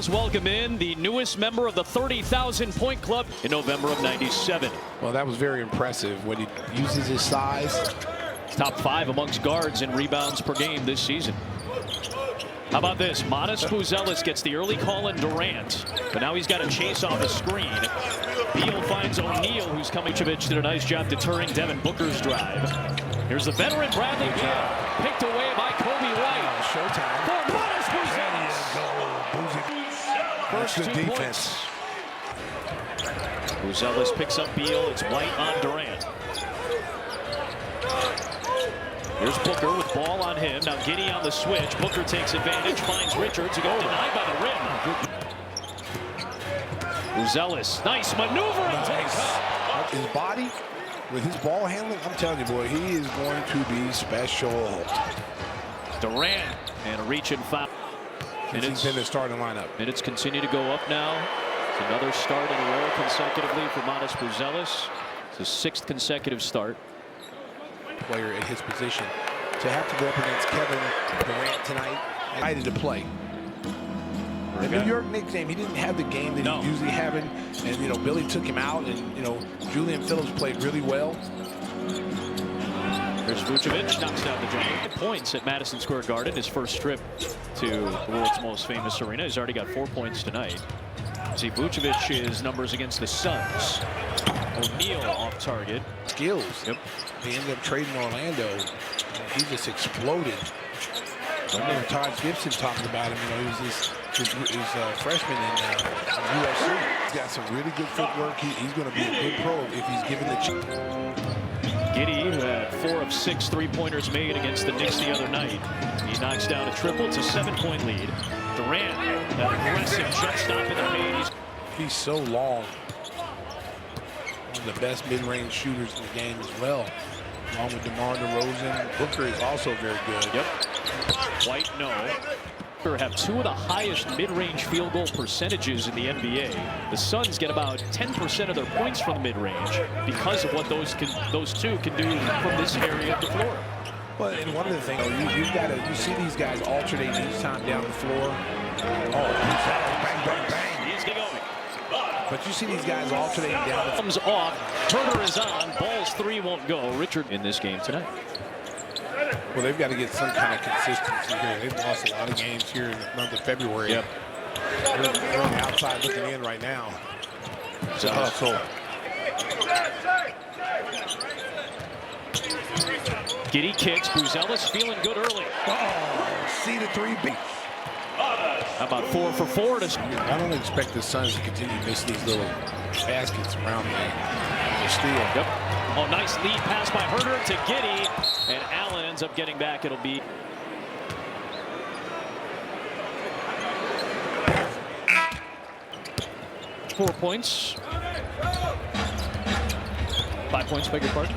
Bulls welcome in the newest member of the 30,000 point club in November of '97. Well, that was very impressive when he uses his size. Top 5 amongst guards in rebounds per game this season. How about this? Modest Buzelis gets the early call in Durant, but now he's got to chase off a screen. Beal finds O'Neal, who's coming. Did a nice job deterring Devin Booker's drive. Here's the veteran Bradley Beal, picked away by Kobe White. Showtime. For Modest Buzelis. First Good 2 defense. points. Buzelis picks up Beal. It's White on Durant. Here's Booker with ball on him. Now Giddey on the switch. Booker takes advantage, finds Richards. Denied by the rim. Buzelis, nice maneuver and takes up. His body, with his ball handling, I'm telling you, boy, he is going to be special. Durant and a reach and foul. He's in the starting lineup. Minutes continue to go up now. It's another start in a row consecutively for Modest Buzelis. It's his 6th consecutive start. Player at his position to have to go up against Kevin Durant tonight. Excited to play. The New York Knicks game, he didn't have the game that he's usually having, and you know Billy took him out, and Julian Phillips played really well. There's Vucevic, knocks down the jumper. Points at Madison Square Garden, his first trip to the world's most famous arena. He's already got 4 points tonight. See Vucevic's numbers against the Suns. O'Neal off target. Skills. Yep. They ended up trading Orlando. He just exploded. I remember Todd Gibson talking about him. You know, he was his freshman in USC. He's got some really good footwork. He's going to be a good pro if he's given the chance. Giddey, who had 4 of 6 3-pointers made against the Knicks the other night. He knocks down a triple. It's a 7-point lead. Durant, that aggressive jump stop in the paint. He's so long. One of the best mid-range shooters in the game as well. Along with DeMar DeRozan. Booker is also very good. Yep. White, no. Have 2 of the highest mid-range field goal percentages in the NBA. The Suns get about 10% of their points from the mid-range because of what those 2 can do from this area of the floor. Well, and one of the things, you see these guys alternating each time down the floor. Oh, bang, bang, bang. He's going. But you see these guys alternating down the floor. Comes off. Turner is on. Ball's 3 won't go. Richard in this game tonight. Well, they've got to get some kind of consistency here. They've lost a lot of games here in the month of February. Yep. They're on the outside looking in right now. It's a hustle. Giddey kicks. Buzelis feeling good early. Oh, see the 3B. How about 4 for 4? I don't expect the Suns to continue to miss these little baskets around the steal. Yep. Oh, nice lead pass by Herter to Giddey. And Allen ends up getting back. It'll be... Four points. 5 points, beg your pardon.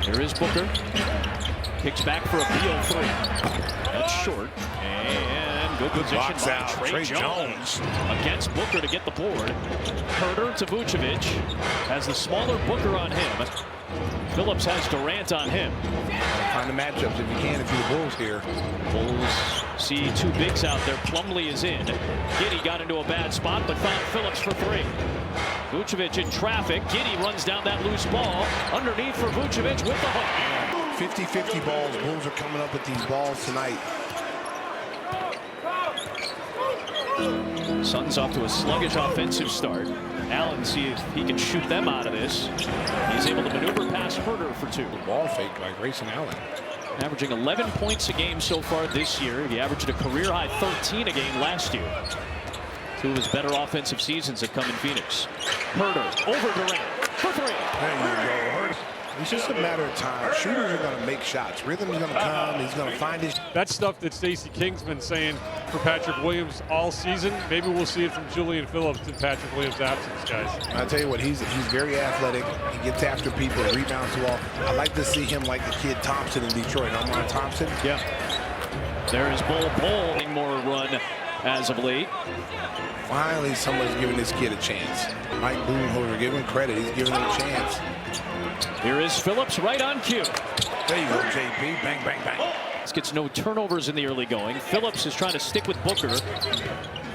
Here is Booker. Kicks back for a Beal 3. That's short. And good position by Trey Jones against Booker to get the board. Herter to Vucevic. Has the smaller Booker on him. Phillips has Durant on him. Find the matchups if you can if you're the Bulls here. Bulls see 2 bigs out there. Plumlee is in. Giddey got into a bad spot but found Phillips for 3. Vucevic in traffic. Giddey runs down that loose ball. Underneath for Vucevic with the hook. 50-50 balls. Bulls are coming up with these balls tonight. Suns off to a sluggish offensive start. Allen see if he can shoot them out of this. He's able to maneuver past Herter for 2. Ball fake by Grayson Allen. Averaging 11 points a game so far this year. He averaged a career-high 13 a game last year. 2 of his better offensive seasons have come in Phoenix. Herter over Durant for 3. There you go, Herter. It's just a matter of time. Shooters are going to make shots. Rhythm is going to come. He's going to find his... That's stuff that Stacey King's been saying for Patrick Williams all season. Maybe we'll see it from Julian Phillips in Patrick Williams' absence, guys. I'll tell you what, he's very athletic. He gets after people, rebounds well. I like to see him like the kid Thompson in Detroit. Omar Thompson. Yeah. There is Bol more run as of late. Finally, someone's giving this kid a chance. Mike Budenholzer, give him credit. He's giving him a chance. Here is Phillips right on cue. There you go, JP. Bang, bang, bang. This gets no turnovers in the early going. Phillips is trying to stick with Booker.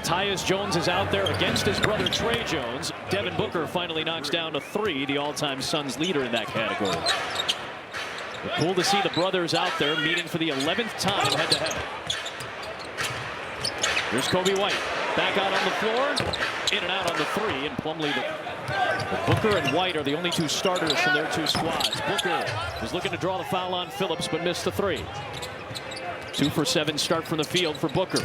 Tyus Jones is out there against his brother Trey Jones. Devin Booker finally knocks down a 3, the all-time Suns leader in that category. But cool to see the brothers out there meeting for the 11th time head-to-head. Here's Coby White, back out on the floor, in and out on the 3, and Plumlee, Booker and White are the only 2 starters from their 2 squads. Booker was looking to draw the foul on Phillips, but missed the 3. 2 for 7 start from the field for Booker.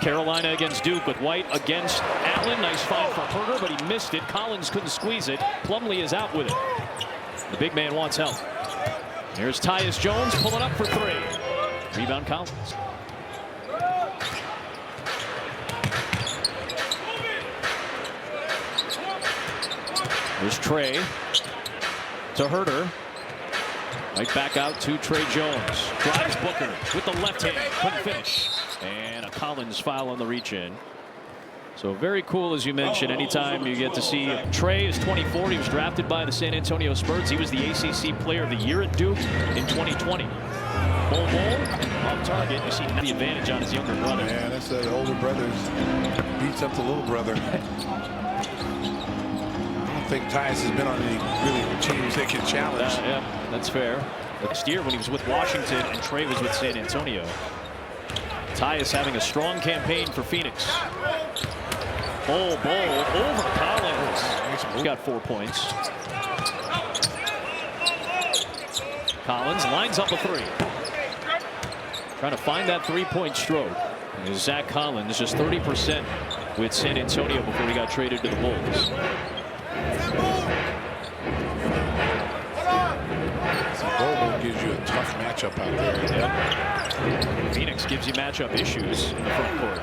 Carolina against Duke with White against Allen. Nice find for Herter, but he missed it. Collins couldn't squeeze it. Plumlee is out with it. The big man wants help. Here's Tyus Jones pulling up for 3. Rebound Collins. Here's Trey to Herter. Right back out to Trey Jones. Drives Booker with the left hand. Couldn't finish. And a Collins foul on the reach-in. So very cool, as you mentioned. Anytime you get to see Trey is 24. He was drafted by the San Antonio Spurs. He was the ACC Player of the Year at Duke in 2020. Bol off target. You see the advantage on his younger brother. Yeah, that's the older brother's beats up the little brother. I think Tyus has been on any really teams that can challenge. Yeah, that's fair. Last year when he was with Washington and Trey was with San Antonio. Tyus having a strong campaign for Phoenix. Bol over Collins. He's got 4 points. Collins lines up a 3. Trying to find that 3-point stroke. And Zach Collins just 30% with San Antonio before he got traded to the Bulls. Bol gives you a tough matchup out there. Yep. Phoenix gives you matchup issues in the front court.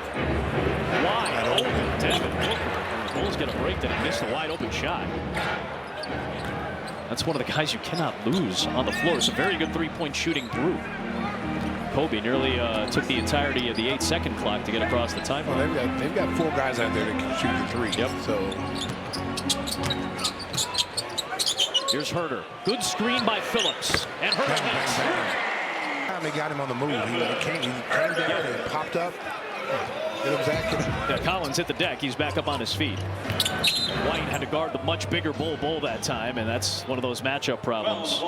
Wide open, Devin Booker. The Bulls get a break that he missed a wide open shot. That's one of the guys you cannot lose on the floor. It's a very good 3-point shooting through. Coby nearly took the entirety of the 8-second clock to get across the timeline. Well, they've got 4 guys out there that can shoot the 3. Yep. So here's Herter. Good screen by Phillips. And Herter hits. They got him on the move. He came down and popped up. Yeah, Collins hit the deck. He's back up on his feet. White had to guard the much bigger Bol that time, and that's one of those matchup problems.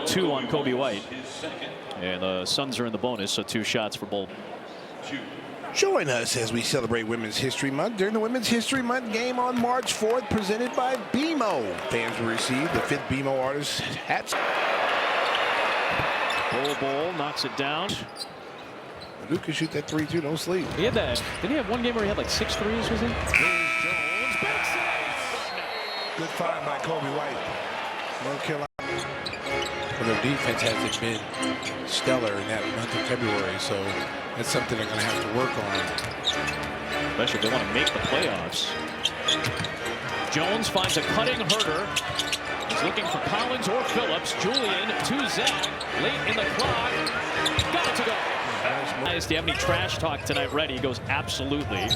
2 on Coby White. And the Suns are in the bonus, so 2 shots for Bol. Join us as we celebrate Women's History Month during the Women's History Month game on March 4th, presented by BMO. Fans will receive the 5th BMO Artist hats. Bol knocks it down. Luke can shoot that 3 too. Don't sleep. He had that. Did he have one game where he had like 6 threes? Was he? Jones backs it. Good find by Coby White. North Carolina. Well, their defense hasn't been stellar in that month of February, so that's something they're going to have to work on. Especially if they want to make the playoffs. Jones finds a cutting Herter. He's looking for Collins or Phillips. Julian to Zach. Late in the clock. Got it to go. Do you have any trash talk tonight ready? He goes, absolutely.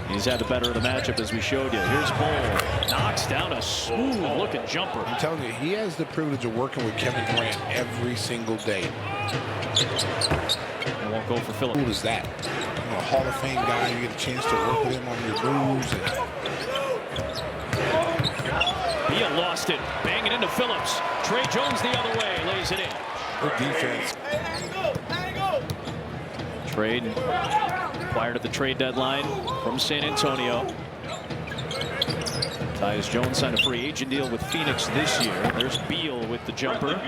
He's had the better of the matchup, as we showed you. Here's Bol. Knocks down a smooth-looking jumper. I'm telling you, he has the privilege of working with Kevin Durant every single day. I won't go for Phillips. Who is that? You know, a Hall of Fame guy. You get a chance to work with him on your moves. Beal lost it. Bang it into Phillips. Trey Jones the other way. Lays it in. Good defense. Trade acquired at the trade deadline from San Antonio. Tyus Jones signed a free agent deal with Phoenix this year. There's Beal with the jumper.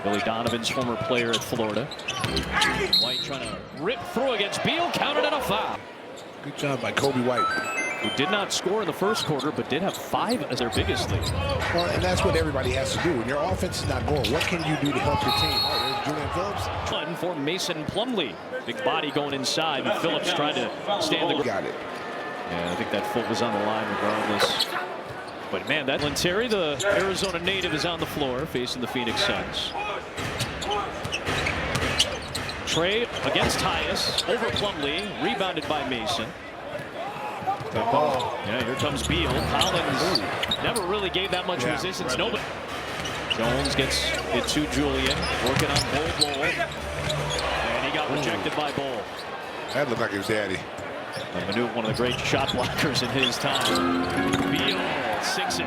Billy Donovan's former player at Florida. White trying to rip through against Beal. Counted and a foul. Good job by Coby White, who did not score in the first quarter, but did have 5 as their biggest lead. Well, and that's what everybody has to do. When your offense is not going, what can you do to help your team? Oh, there's Julian Phillips. Fun for Mason Plumlee. Big body going inside, and Phillips tried to stay in the... Got it. Yeah, I think that foot was on the line regardless. But man, that Terry, the Arizona native, is on the floor facing the Phoenix Suns. Trey against Tyus, over Plumlee, rebounded by Mason. Yeah, here comes Beal. Collins never really gave that much resistance. Nobody. Jones gets it to Julian, working on Bol, and he got rejected by Bol. That looked like his daddy. Manu, one of the great shot blockers in his time. Beal sinks it.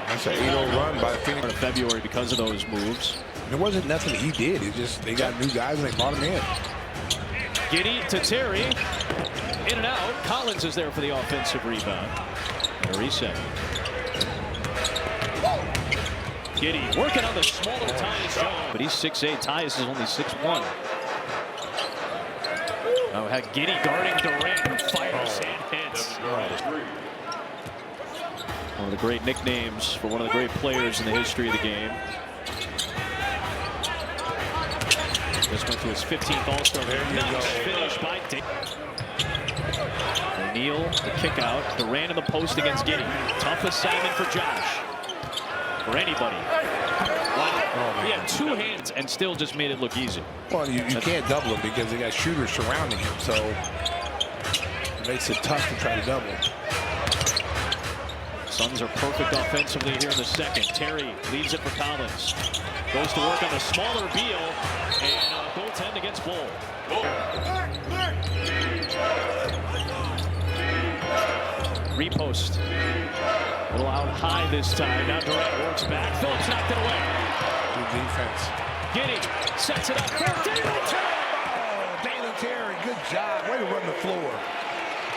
That's an 8-0 run by Phoenix. In February because of those moves. There wasn't nothing he did. It just they got new guys and they brought him in. Giddey to Terry. In and out. Collins is there for the offensive rebound. And a reset. Giddey working on the smaller Tyus Jones. But he's 6'8". Tyus is only 6'1". Now had Giddey guarding Durant, who fires and hits. One of the great nicknames for one of the great players in the history of the game. Just went to his 15th All-Star. Nice finish by Dick. O'Neal, the kick out. Durant in the post against Giddey. Tough assignment for Josh. For anybody. Wow. He had two hands and still just made it look easy. Well, you can't double him because they got shooters surrounding him, so it makes it tough to try to double. Suns are perfect offensively here in the second. Terry leaves it for Collins. Goes to work on the smaller Beal and goaltend against Bull. Repost. A little out high this time. Now Durant works back. Phillips knocked it away. Good defense. Giddey sets it up for Daly Terry. Oh, Daly Terry, good job. Way to run the floor.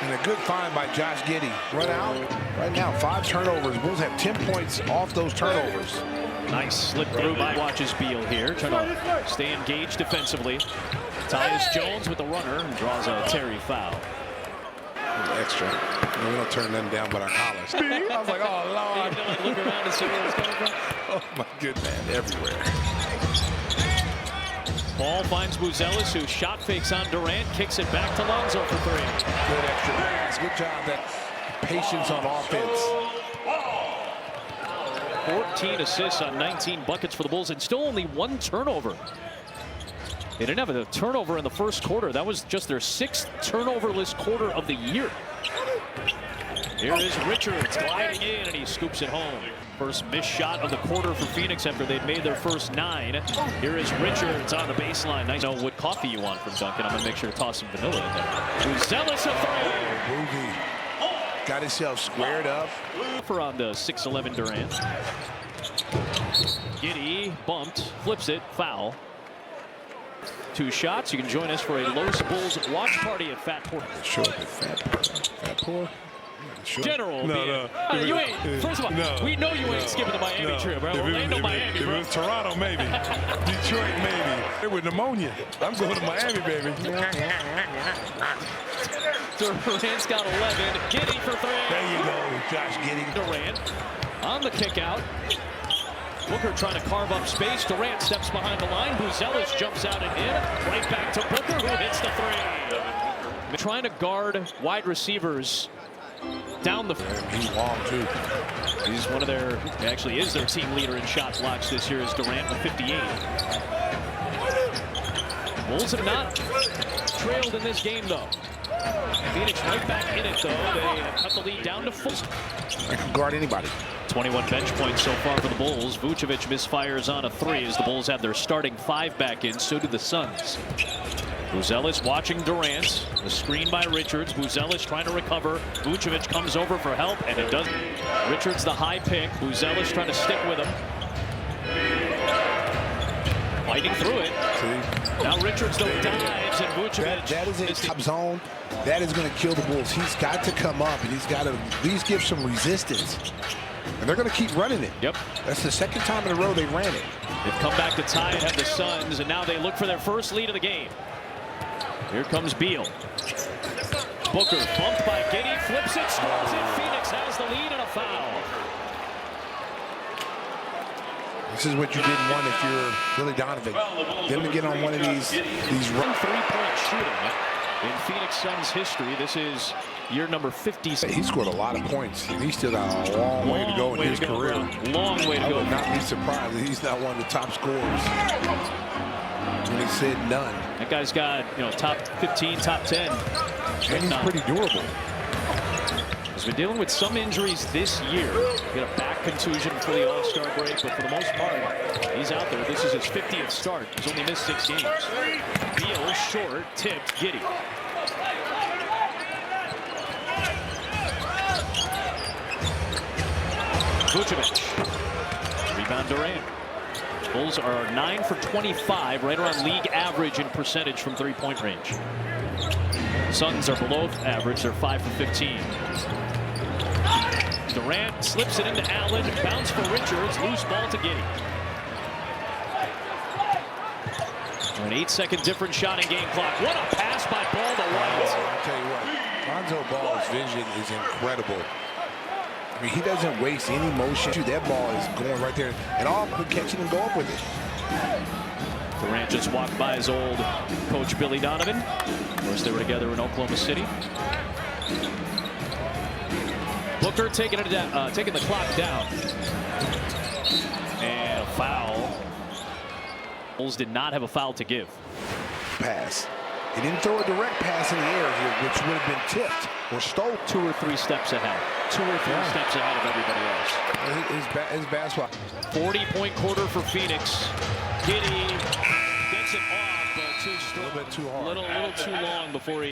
And a good find by Josh Giddey. Run out. Right now, 5 turnovers. Bulls have 10 points off those turnovers. Nice slip through by watches Beal here. Trying to stay engaged defensively. Tyus Jones with the runner and draws a Terry foul. Extra. We don't turn them down but our collars. I was like, oh, Lord. You know, look around and see where it's coming from. Oh, my good man. Everywhere. Ball finds Buzelis, who shot fakes on Durant, kicks it back to Lonzo for 3. Good extra pass. Good job. That patience on offense. 14 assists on 19 buckets for the Bulls and still only 1 turnover. They didn't have a turnover in the first quarter. That was just their 6th turnoverless quarter of the year. Here is Richards gliding in, and he scoops it home. First missed shot of the quarter for Phoenix after they'd made their first 9. Here is Richards on the baseline. Nice. Know what coffee you want from Duncan. I'm going to make sure to toss some vanilla in there. Buzelis a 3. Got himself squared up. For on the 6'11" Durant. Giddey bumped, flips it, foul. 2 shots. You can join us for a Los Bulls watch party at Fat Poor. Sure, Fat Poor. Sure. General. No. You ain't. First of all, we know you ain't skipping the Miami trip, bro. Orlando, Miami, bro. If it was Toronto, maybe. Detroit, maybe. It was pneumonia. I'm going to Miami, baby. Durant's got 11. Giddey for 3. There you go, Josh Giddey. Durant on the kick out. Booker trying to carve up space. Durant steps behind the line. Buzelis jumps out and in. Right back to Booker, who hits the 3. Trying to guard wide receivers down the. He's long, too. He's one of their, actually is their team leader in shot blocks this year is Durant with 58. Bulls have not trailed in this game, though. Phoenix right back in it, though. They have cut the lead down to 4. I can guard anybody. 21 bench points so far for the Bulls. Vucevic misfires on a 3 as the Bulls have their starting 5 back in. So do the Suns. Buzelis watching Durant. The screen by Richards. Buzelis trying to recover. Vucevic comes over for help, and it doesn't. Richards the high pick. Buzelis trying to stick with him. Fighting through it. See? Now Richards though dives, and Vucevic. That is a top zone. That is going to kill the Bulls. He's got to come up, and he's got to at least give some resistance. And they're going to keep running it. Yep. That's the second time in a row they ran it. They've come back to tie and have the Suns, and now they look for their first lead of the game. Here comes Beal. Booker bumped by Giddey, flips it, scores it. Phoenix has the lead and a foul. This is what you didn't want if you're Billy Donovan. Them to get on one of these One 3-point shooting in Phoenix Suns history. This is year number 50. He scored a lot of points, and he's still got a long way to go in his career. Long way to I go. would not be surprised if he's not one of the top scorers. When he said none. That guy's got, top 15, top 10. And he's pretty durable. He's been dealing with some injuries this year. He had a back contusion for the All-Star break, but for the most part, he's out there. This is his 50th start. He's only missed 6 games. Beal short, tipped, Giddey. Vucevic. Rebound Durant. Bulls are 9 for 25, right around league average in percentage from three-point range. Suns are below average. They're 5 for 15. Durant slips it into Allen. Bounce for Richards. Loose ball to Giddey. An 8-second different shot in game clock. What a pass by Ball to White. I'll tell you what, Lonzo Ball's vision is incredible. I mean, he doesn't waste any motion. That ball is going right there, and all but catching and go up with it. Durant just walked by his old coach Billy Donovan. Of course, they were together in Oklahoma City. Booker taking it down, taking the clock down, and a foul. Bulls did not have a foul to give. Pass. He didn't throw a direct pass in the air here, which would have been tipped or stole. 2 or 3 steps ahead. 2 or 3 steps ahead of everybody else. His basketball. 40-point quarter for Phoenix. Giddey gets it off, but too strong. A little bit too hard. Little too long before he